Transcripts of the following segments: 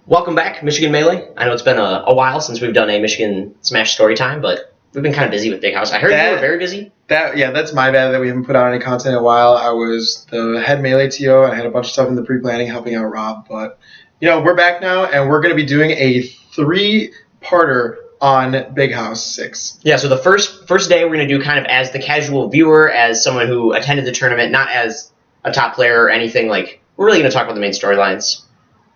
Welcome back, Michigan Melee. I know it's been a while since we've done a Michigan Smash story time, but we've been kind of busy with Big House. I heard you were very busy. That's my bad that we haven't put out any content in a while. I was the head Melee TO. I had a bunch of stuff in the pre-planning helping out Rob, but we're back now, and we're going to be doing a 3-parter on Big House 6. Yeah, so the first day we're going to do kind of as the casual viewer, as someone who attended the tournament, not as a top player or anything. Like, we're really going to talk about the main storylines.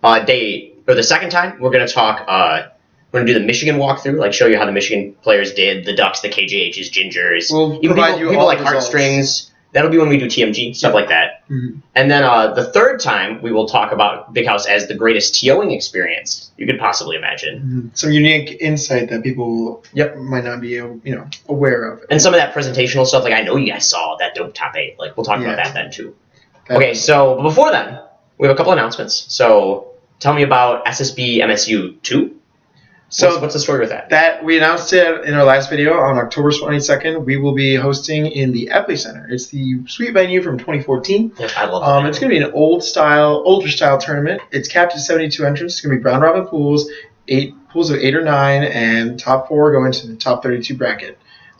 The second time, we're going to talk, we're going to do the Michigan walkthrough, like show you how the Michigan players did, the Ducks, the KJHs, Gingers, we'll even people like Heartstrings. That'll be when we do TMG, stuff like that. Mm-hmm. And then the third time, we will talk about Big House as the greatest TOing experience you could possibly imagine. Mm-hmm. Some unique insight that people might not be aware of. And some of that presentational stuff, like I know you guys saw that dope top 8. Like, we'll talk about that then, too. Okay, so before then, we have a couple announcements. So tell me about SSB MSU 2. So what's the story with that? That we announced it in our last video on October 22nd. We will be hosting in the Epley Center. It's the suite venue from 2014. Yep, I love that. It's going to be an ultra style tournament. It's capped at 72 entrants. It's going to be round robin pools, 8 pools of 8 or 9, and top 4 go into the top 32 bracket.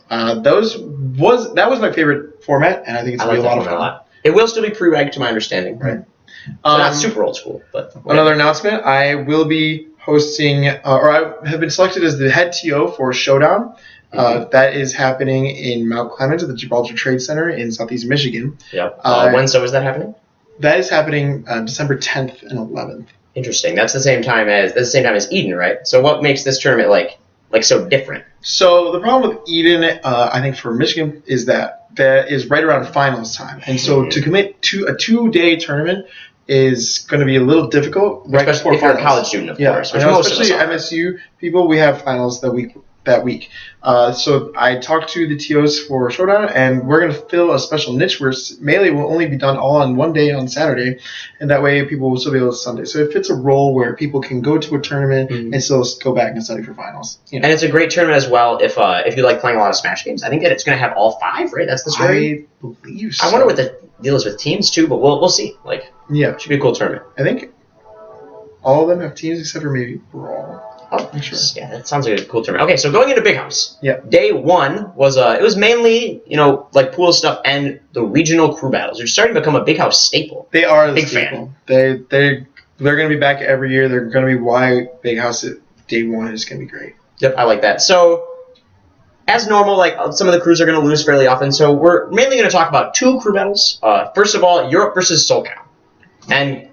That was my favorite format, and I think it's going to be a lot of fun. It will still be pre-reg, to my understanding. Right. So not super old school, but another announcement: I will be hosting, or I have been selected as the head TO for Showdown. That is happening in Mount Clemens at the Gibraltar Trade Center in Southeast Michigan. Yep. When is that happening? That is happening December 10th and 11th. Interesting. That's the same time as Eden, right? So what makes this tournament like so different? So the problem with Eden, I think for Michigan, is that is right around finals time, and so to commit to a 2-day tournament is going to be a little difficult. Especially if you're a college student, of course. Which most especially of us MSU people, we have finals that week. So I talked to the TOs for Showdown, and we're going to fill a special niche where Melee will only be done all on one day on Saturday, and that way people will still be able to Sunday. So it fits a role where people can go to a tournament and still go back and study for finals. And it's a great tournament as well if you like playing a lot of Smash games. I think that it's going to have all 5, right? That's the story. I believe so. I wonder what the deal is with teams too, but we'll see. It should be a cool tournament. I think all of them have teams except for maybe Brawl. Oh, sure. Yeah, that sounds like a cool tournament. Okay, so going into Big House. Yeah. Day 1 was it was mainly like pool stuff and the regional crew battles. They're starting to become a Big House staple. They are big fan. They're going to be back every year. They're going to be why Big House at Day 1 is going to be great. Yep, I like that. So as normal, some of the crews are going to lose fairly often. So we're mainly going to talk about 2 crew battles. First of all, Europe versus SoCal, and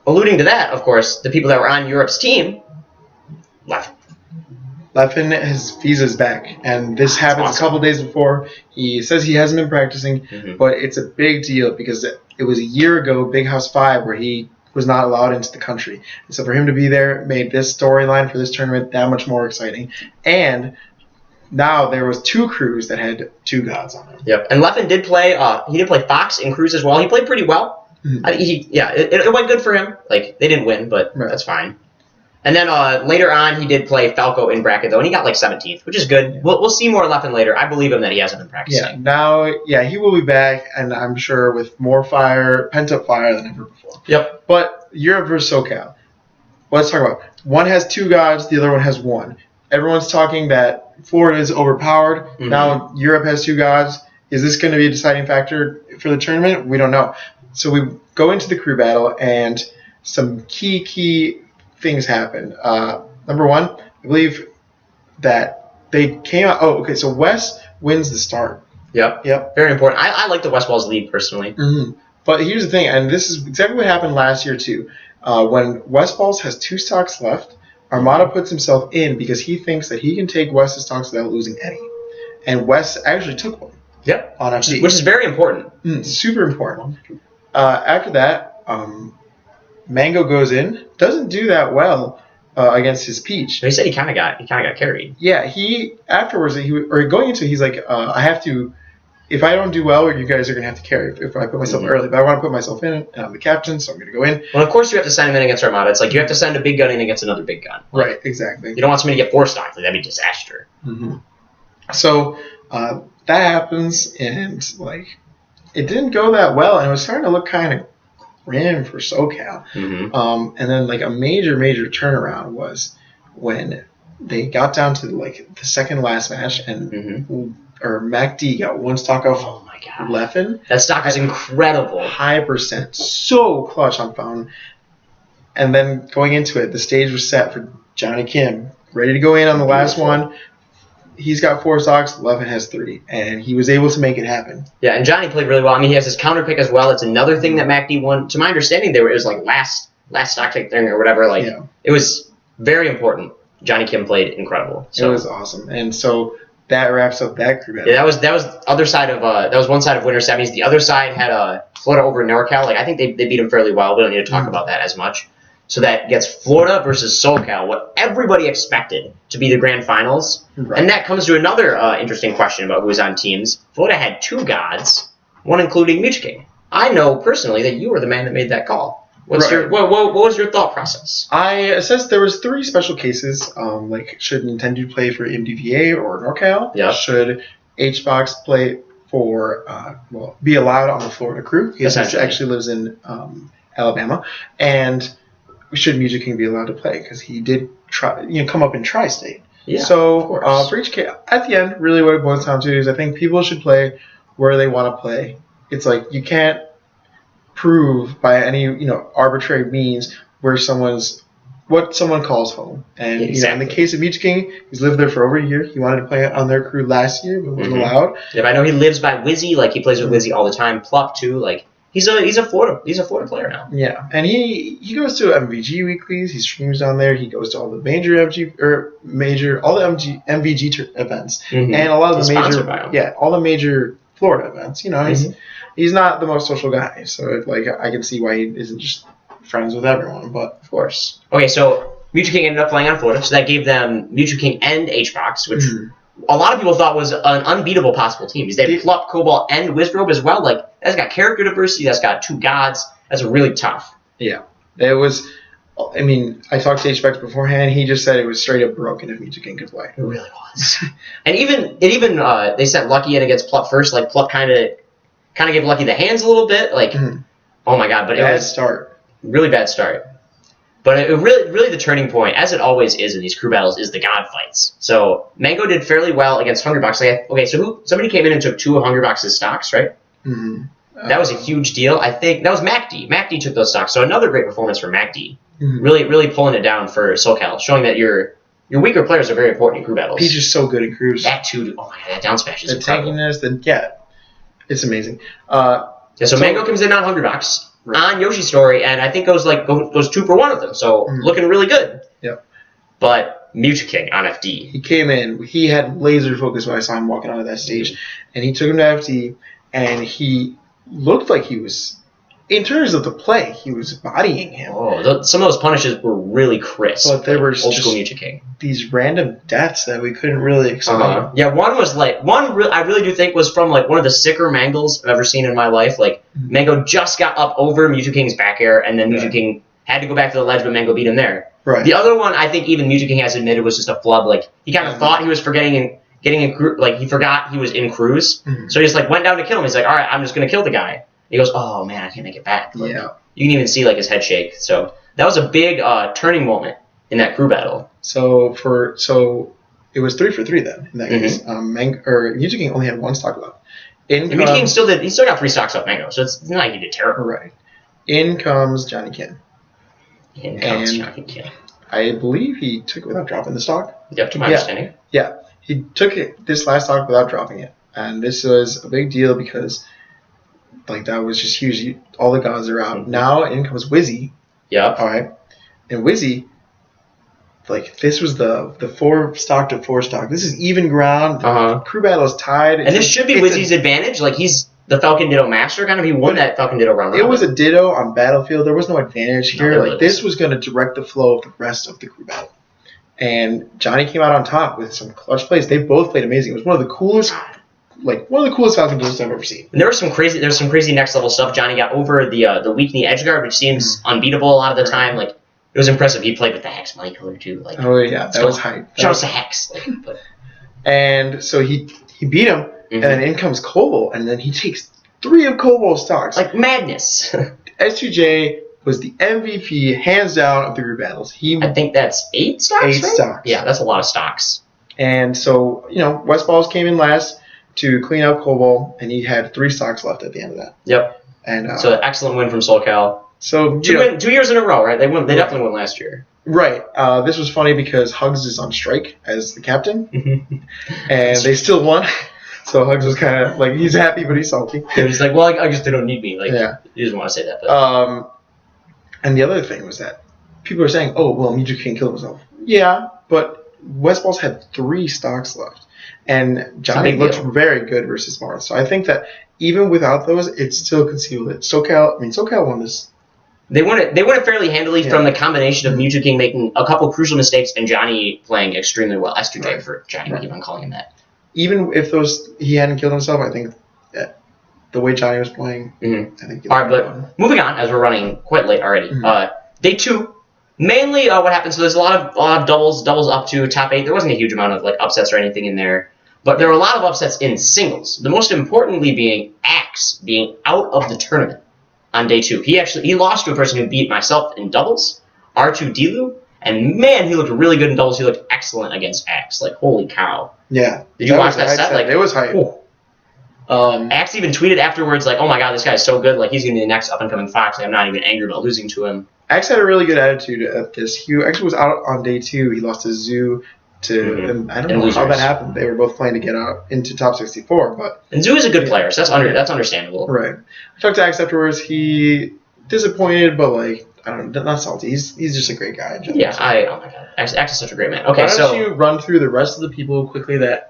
alluding to that, of course, the people that were on Europe's team. Leffen his visa's back, and this happens a couple days before. He says he hasn't been practicing, but it's a big deal because it was a year ago, Big House 5, where he was not allowed into the country. And so for him to be there made this storyline for this tournament that much more exciting. And now there was 2 crews that had 2 gods on them. Yep, and Leffen did play. He did play Fox in crews as well. He played pretty well. It went good for him. They didn't win, but that's fine. And then later on, he did play Falco in bracket, though, and he got 17th, which is good. We'll see more Leffen later. I believe him that he hasn't been practicing. He will be back, and I'm sure with more fire, pent-up fire than ever before. Yep. But Europe versus SoCal. Let's talk about it. One has 2 gods, the other one has 1. Everyone's talking that Florida is overpowered. Now Europe has 2 gods. Is this going to be a deciding factor for the tournament? We don't know. So we go into the crew battle, and some key things happen. Number 1, I believe that they came out. Oh, okay. So West wins the start. Yep. Very important. I like the West Balls lead personally. But here's the thing, and this is exactly what happened last year too. When West Balls has 2 stocks left, Armada puts himself in because he thinks that he can take West's stocks without losing any. And West actually took one. Yep. On FD. Which is very important. Super important. After that, Mango goes in, doesn't do that well against his Peach. He said he kind of got carried. Yeah, he afterwards going into he's like, I have to. If I don't do well, you guys are going to have to carry if I put myself early. But I want to put myself in, and I'm the captain, so I'm going to go in. Well, of course you have to send him in against Armada. It's like you have to send a big gun in against another big gun. Right, exactly. You don't want somebody to get 4 stocks. That'd be disaster. So that happens, and it didn't go that well, and it was starting to look kind of ran for SoCal. And then like a major turnaround was when they got down to like the second last match, and or MacD got one stock off. Oh my god, Leffen. That stock was incredible. High percent, so clutch on Fountain. And then going into it, the stage was set for Johnny Kim, ready to go in on the last one. He's got 4 stocks, Leffen has 3, and he was able to make it happen. Yeah, and Johnny played really well. I mean, he has his counter pick as well. It's another thing that MacD won. To my understanding, it was like last stock pick thing or whatever. Like it was very important. Johnny Kim played incredible. So. It was awesome, and so that wraps up that crew battle. Yeah, that was other side of that was one side of winter semis. The other side had Florida over NorCal. Like I think they beat him fairly well. We don't need to talk about that as much. So that gets Florida versus SoCal, what everybody expected to be the grand finals. Right. And that comes to another interesting question about who was on teams. Florida had 2 gods, one including King. I know personally that you were the man that made that call. What was your thought process? I assessed there was 3 special cases, like should Nintendo play for MDVA or NorCal? Yeah. Should HBox play for, be allowed on the Florida crew? He actually lives in Alabama. And should King be allowed to play? Because he did come up in Tri-State. Yeah, so for each case, at the end, really what it boils down to is I think people should play where they want to play. It's like you can't prove by any arbitrary means what someone calls home. And in the case of King, he's lived there for over a year. He wanted to play on their crew last year, but wasn't allowed. Yeah, but I know he lives by Wizzy. Like he plays with Wizzy all the time. Pluck too. Like. He's a Florida player now. Yeah, and he goes to MVG weeklies. He streams down there. He goes to all the major MVG events, and a lot of all the major Florida events. He's not the most social guy, so I can see why he isn't just friends with everyone. But of course. Okay, so King ended up playing on Florida, so that gave them King and HBox, which. A lot of people thought was an unbeatable possible team. They had Pluck, Cobalt, and Wizrobe as well. Like that's got character diversity. That's got 2 gods. That's really tough. Yeah, it was. I mean, I talked to HBox beforehand. He just said it was straight up broken if King could play. It really was. And even they sent Lucky in against Pluck first. Like Pluck kind of gave Lucky the hands a little bit. Like, oh my god! But bad start. Really bad start. But it really the turning point, as it always is in these crew battles, is the god fights. So Mango did fairly well against Hungrybox. So somebody came in and took 2 of Hungrybox's stocks, right? That was a huge deal. I think that was MacD. MacD took those stocks. So another great performance for MacD. Really pulling it down for SoCal, showing that your weaker players are very important in crew battles. He's just so good in crews. That too. Oh my god, that down smash is incredible. Tankiness, it's amazing. So Mango comes in on Hungrybox. On Yoshi's story, and I think goes 2 for 1 of them, so looking really good. Yep. But King on FD. He came in, he had laser focus when I saw him walking onto that stage, and he took him to FD, and he looked like he was, in terms of the play, he was bodying him. Oh, some of those punishes were really crisp. But there were old school King. These random deaths that we couldn't really explain. Yeah, one was I really do think was from one of the sicker Mangles I've ever seen in my life. Mango just got up over King's back air, and then King had to go back to the ledge, but Mango beat him there. Right. The other one, I think even King has admitted was just a flub. He kind of thought he was getting in he forgot he was in cruise, so he just went down to kill him. He's like, all right, I'm just gonna kill the guh. He goes, oh man, I can't make it back. You can even see his head shake. So that was a big turning moment in that crew battle. So it was 3 for 3 then in that case. King only had 1 stock left. King still got 3 stocks off Mango, so it's not like he did terrible. Right. In comes Johnny Kim. I believe he took it without dropping the stock. Yep, to my understanding. Yeah, he took this last stock without dropping it, and this was a big deal because that was just huge. All the gods are out. Now in comes Wizzy. Yeah. All right, and Wizzy. This was the 4 stock to 4 stock. This is even ground. Crew battle is tied. And this should be Wizzy's advantage. He's the Falcon Ditto master. He won that Falcon Ditto round. It was a Ditto on Battlefield. There was no advantage here. This was going to direct the flow of the rest of the crew battle. And Johnny came out on top with some clutch plays. They both played amazing. It was one of the coolest Falcon Dittos I've ever seen. And there was some crazy next level stuff. Johnny got over the weak knee edge guard, which seems unbeatable a lot of the time. It was impressive. He played with the Hex money color too. That was hype. Shout out to Hex. And so he beat him, and then in comes Cobalt, and then he takes 3 of Cobalt's stocks. Madness. S2J was the MVP, hands down, of the group battles. I think that's 8 stocks, 8 right? stocks. Yeah, that's a lot of stocks. And so, West Balls came in last to clean out Cobalt, and he had 3 stocks left at the end of that. Yep. And so excellent win from SoCal. So 2 years in a row, right? They won. They definitely won last year. Right. This was funny because Hugs is on strike as the captain, and they still won. So Hugs was kind of like, he's happy, but he's salty. He's like, well, I guess they don't need me. Like, yeah. He doesn't want to say that. But. And the other thing was that people are saying, oh, well, Mewtwo King killed himself. Yeah, but West Balls had 3 stocks left. And Johnny looked very good versus Mars. So I think that even without those, it's still conceivable. SoCal won this. They won it fairly handily from the combination of Mewtwo King making a couple crucial mistakes and Johnny playing extremely well. S2J for Johnny, we keep on calling him that. Even if he hadn't killed himself, I think that the way Johnny was playing, I think. All right, but moving on, as we're running quite late already. Day 2, mainly what happened. So there's a lot of doubles up to top 8. There wasn't a huge amount of like upsets or anything in there, but there were a lot of upsets in singles. The most importantly being Axe being out of the tournament on day 2. He lost to a person who beat myself in doubles, R2 Dilu, and man, he looked really good in doubles. He looked excellent against Axe. Like, holy cow. Yeah. Did you watch that set? Like, it was hype. Axe even tweeted afterwards, like, oh my god, this guy's so good. Like, he's going to be the next up-and-coming Fox. Like, I'm not even angry about losing to him. Axe had a really good attitude at this. He actually was out on day 2. He lost to Zoo to, and I don't know how that happened. They were both playing to get out into top 64. And Zoo is a good player, so that's understandable. Right. I talked to Axe afterwards. He disappointed, but like, I don't know, not salty. He's just a great guy. Yeah, oh my god. Axe is such a great man. Okay, why don't you run through the rest of the people quickly that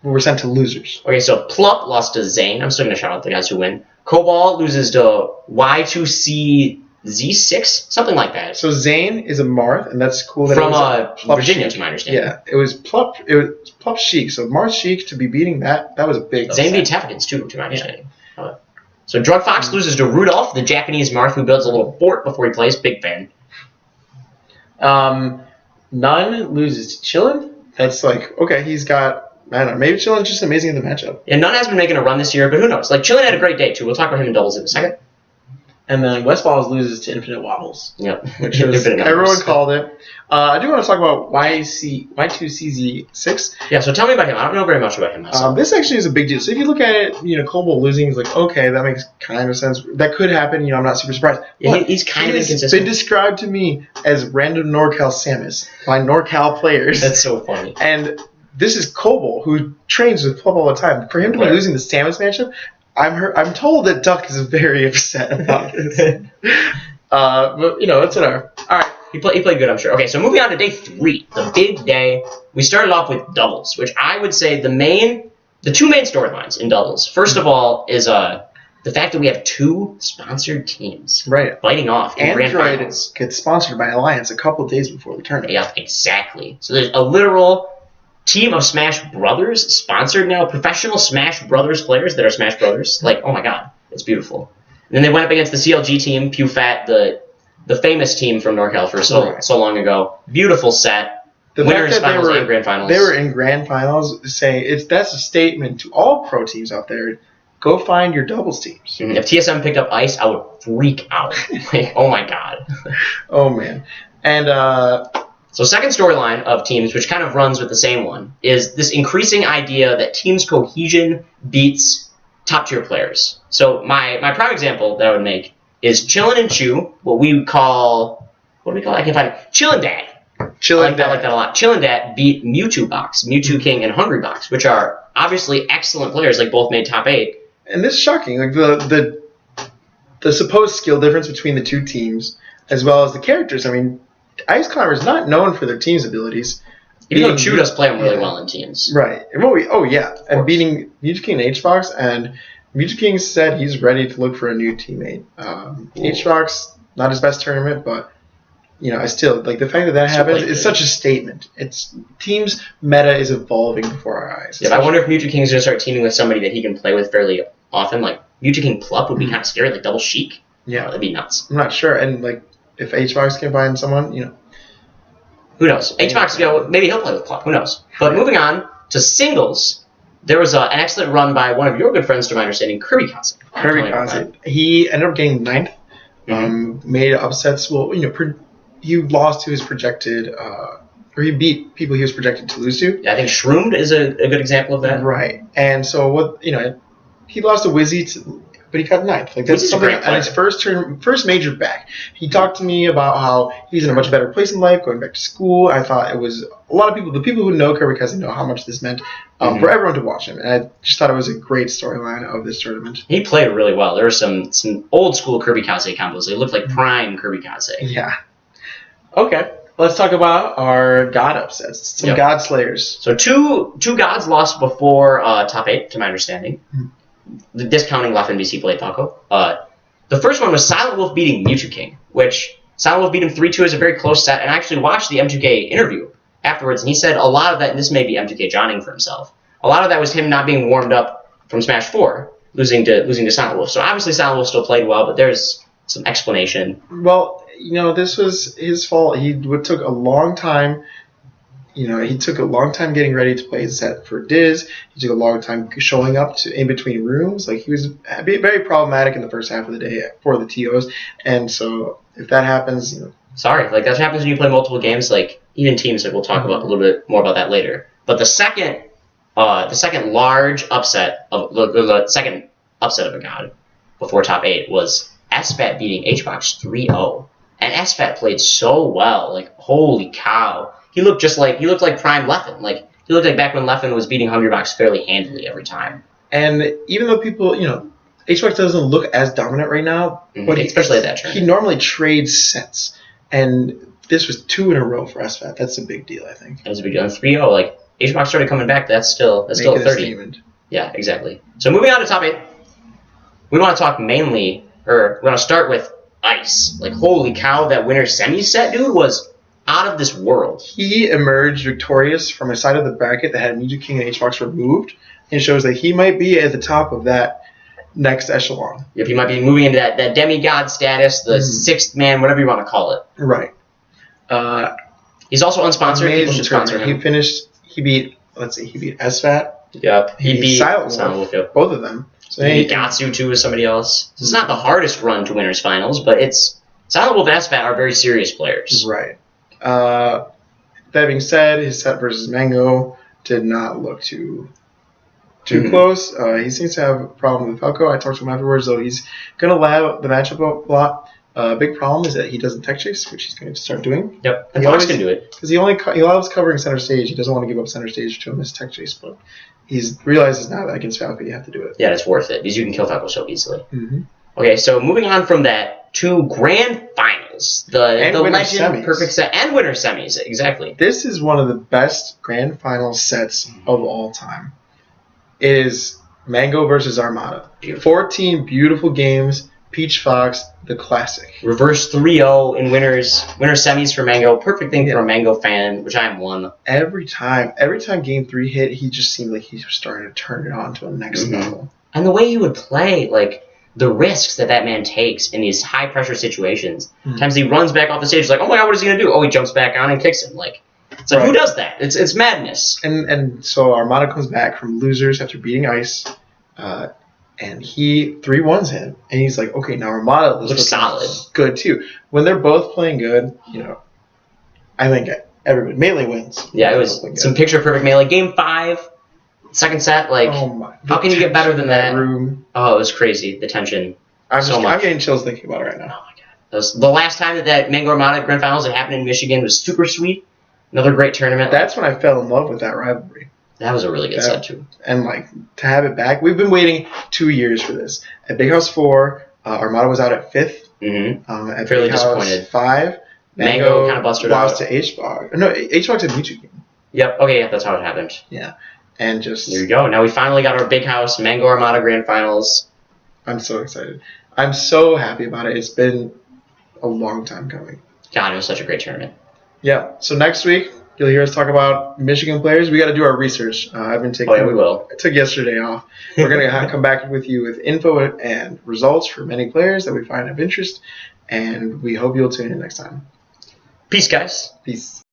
were sent to losers? Okay, so Plup lost to Zane. I'm still going to shout out the guys who win. Cobalt loses to Y2C Z6, something like that. So Zane is a Marth, and that's cool. That From Plup Virginia, Sheik. to my understanding. Yeah, it was Plup Sheik. So Marth Sheik to be beating that was a big. Zane beat Tefkins too, to my understanding. So Drug Fox loses to Rudolph, the Japanese Marth who builds a little fort before he plays. Big fan. None loses to Chillin. That's like, okay, he's got, I don't know, maybe Chillin's just amazing in the matchup. Yeah, None has been making a run this year, but who knows? Like, Chillin had a great day too. We'll talk about him in doubles in a second. And then West Balls loses to Infinite Wobbles. Yep. Which was, everyone called it. I do want to talk about Y2CZ6. Yeah, so tell me about him. I don't know very much about him myself. This actually is a big deal. So if you look at it, Cobalt losing is like, okay, that makes kind of sense. That could happen. I'm not super surprised. Yeah, he's kind of inconsistent. He's been described to me as random NorCal Samus by NorCal players. That's so funny. And this is Cobalt, who trains with Plup all the time. For him to be losing the Samus matchup, I'm told that Duck is very upset about this. But it's whatever. All right, he played good, I'm sure. Okay, so moving on to day 3, the big day. We started off with doubles, which I would say the 2 main storylines in doubles. First of all is the fact that we have 2 sponsored teams fighting off in grand finals. Gets sponsored by Alliance a couple of days before the tournament. Yeah, exactly. So there's a literal team of Smash Brothers sponsored now, professional Smash Brothers players that are Smash Brothers. Like, oh my god, it's beautiful. And then they went up against the CLG team, Pew Fat, the famous team from NorCal for so long ago. Beautiful set. The Winners, fact that finals, and grand finals. They were in grand finals saying that's a statement to all pro teams out there. Go find your doubles teams. If TSM picked up Ice, I would freak out. Like, oh my god. Oh man. And so second storyline of teams, which kind of runs with the same one, is this increasing idea that teams' cohesion beats top-tier players. So my prime example that I would make is Chillin' and Chew, what do we call it? I can't find it. Chillin' Dad. I like that a lot. Chillin' Dad beat Mewtwo Box, Mewtwo King, and Hungry Box, which are obviously excellent players, like both made top 8. And this is shocking. Like the supposed skill difference between the 2 teams, as well as the characters. I mean, Ice Climber is not known for their team's abilities. Even though Chew does play them really well in teams. Right. And beating Mewtwo King and HBox, and Mewtwo King said he's ready to look for a new teammate. HBox, not his best tournament, but I still like the fact that happens is such a statement. It's teams meta is evolving before our eyes. Yeah, I wonder if Mewtwo King is going to start teaming with somebody that he can play with fairly often. Like Mewtwo King Plup would be kind of scary, like double Sheik. Yeah, that'd be nuts. I'm not sure, and like if HBox can find someone, who knows? HBox, maybe he'll play with Plup. Who knows? But moving on to singles, there was an excellent run by one of your good friends, to my understanding, Kirby Kaze. Kirby Kaze. He ended up getting 9th. Made upsets. Well, he lost to his projected, or he beat people he was projected to lose to. Yeah, I think Shroomed is a good example of that. Right. And so he lost to Wizzy, but he got 9th. Like that's something on his first major back. He talked to me about how he's in a much better place in life, going back to school. I thought it was a lot of people. The people who know Kirby Kaze know how much this meant for everyone to watch him, and I just thought it was a great storyline of this tournament. He played really well. There were some old school Kirby Kaze combos. They looked like prime Kirby Kaze. Yeah. Okay. Let's talk about our God upsets. Some God Slayers. So two gods lost before top 8, to my understanding. The discounting Leffen VC played Falco. The first one was Silent Wolf beating Mewtwo King, which Silent Wolf beat him 3-2 as a very close set, and I actually watched the M2K interview afterwards, and he said a lot of that, and this may be M2K Johnning for himself, a lot of that was him not being warmed up from Smash 4, losing to Silent Wolf. So obviously Silent Wolf still played well, but there's some explanation. Well, this was his fault. He took a long time. He took a long time getting ready to play his set for Diz. He took a long time showing up in between rooms. Like, he was very problematic in the first half of the day for the TOs. And so if that happens, Sorry, like that happens when you play multiple games, like even teams. Like we'll talk about a little bit more about that later. But the second large upset of the second upset of a god before top 8 was SFAT beating HBox 3-0. And SFAT played so well. Like, holy cow. He looked like prime Leffen. Like, he looked like back when Leffen was beating Hungrybox fairly handily every time. And even though people, HBox doesn't look as dominant right now, but especially at that turn. He normally trades sets. And this was 2 in a row for SFAT. That's a big deal, I think. That was a big deal. And 3-0, like, HBox started coming back. That's still a 30. Yeah, exactly. So moving on to top 8, we want to talk we're going to start with Ice. Like, holy cow, that winner semi set, dude, was out of this world. He emerged victorious from a side of the bracket that had Mewtwo King and HBox removed, and shows that he might be at the top of that next echelon. If he might be moving into that demigod status, the 6th man, whatever you want to call it. Right. He's also unsponsored. People should sponsor him. He beat SFAT. Yep. He beat Silent Wolf. Yep. Both of them. So he beat Gatsu too with somebody else. So it's not the hardest run to winners finals, but Silent Wolf and SFAT are very serious players. Right. That being said, his set versus Mango did not look too close. He seems to have a problem with Falco. I talked to him afterwards, though he's going to lab the matchup a lot. Big problem is that he doesn't tech chase, which he's going to start doing. Yep, and Fox can do it. Because he loves covering center stage. He doesn't want to give up center stage to him as tech chase, but he's realizes now that against Falco you have to do it. Yeah, it's worth it, because you can kill Falco so easily. Mm-hmm. Okay, so moving on from that to grand finals. The legend semis. Perfect set and winner semis, exactly. This is one of the best grand final sets of all time. It is Mango versus Armada. Beautiful. 14 beautiful games. Peach Fox, the classic. Reverse 3-0 in winner semis for Mango. Perfect thing for a Mango fan, which I am one. Every time game 3 hit, he just seemed like he was starting to turn it on to a next level. And the way he would play, like, the risks that man takes in these high-pressure situations. Times he runs back off the stage, like, oh my god, what is he going to do? Oh, he jumps back on and kicks him. Like, it's like, who does that? It's madness. And so Armada comes back from losers after beating Ice, and he 3-1s him. And he's like, okay, now Armada looks solid. Good, too. When they're both playing good, I think everybody, Melee wins. Yeah, it was some picture-perfect Melee. Game 5, second set, like, how can you get better than that? Room. Oh, it was crazy, the tension. I'm getting chills thinking about it right now. Oh, my God. The last time that Mango Armada Grand Finals that happened in Michigan was super sweet. Another great tournament. That's when I fell in love with that rivalry. That was a really good set, too. And, to have it back, we've been waiting 2 years for this. At Big House 4, Armada was out at 5th. Mm-hmm. At fairly Big House disappointed. 5, Mango kind of busted lost out. to HBox. No, HBox had Mewtwo King. Yep, okay, yeah, that's how it happened. Yeah. And just... There you go. Now we finally got our Big House Mango Armada Grand Finals. I'm so excited. I'm so happy about it. It's been a long time coming. God, it was such a great tournament. Yeah. So next week, you'll hear us talk about Michigan players. We got to do our research. I've been taking... Oh, yeah, we will. I took yesterday off. We're going to come back with you with info and results for many players that we find of interest. And we hope you'll tune in next time. Peace, guys. Peace.